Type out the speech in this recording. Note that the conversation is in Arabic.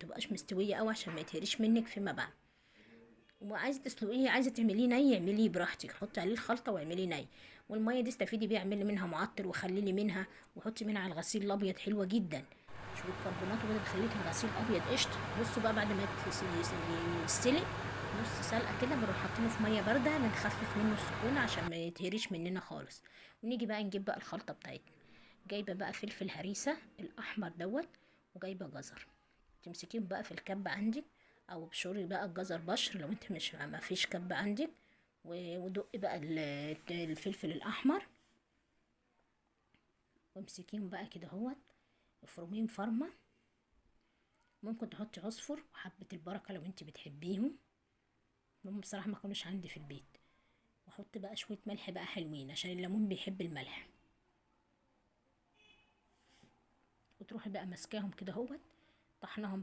تبقاش مستويه قوي عشان ما يتهريش منك فيما بعد. وعايزه تسلقيه، عايزه تعمليه ني اعمليه براحتك، حطي عليه الخلطه واعمليه ني. والميه دي استفيدي بيها، اعملي منها معطر وخللي منها، وحطي منها على الغسيل الابيض حلوه جدا. شويه كربونات وكده بتخليكي الغسيل ابيض قشطه. بصوا بقى بعد ما يتسلق نص سلقه كده بنروح حاطينه في ميه بارده بنخفف منه السخونه عشان ما يتهريش مننا خالص. ونيجي بقى نجيب بقى الخلطه بتاعتنا. جايبه بقى فلفل هريسه الاحمر دوت، وجايبه جزر. تمسكيهم بقى في الكب عندك، او بشوري بقى الجزر بشر لو انت مش ما فيش كب عندك. ودقي بقى الفلفل الاحمر، وامسكيهم بقى كده اهوت، افرميهم فرمه. ممكن تحطي عصفر وحبه البركه لو انت بتحبيهم. هم بصراحه ما كانوش عندي في البيت. واحط بقى شويه ملح بقى حلوين عشان الليمون بيحب الملح. وتروحي بقى ماسكاهم كده اهوت، طحناهم بقى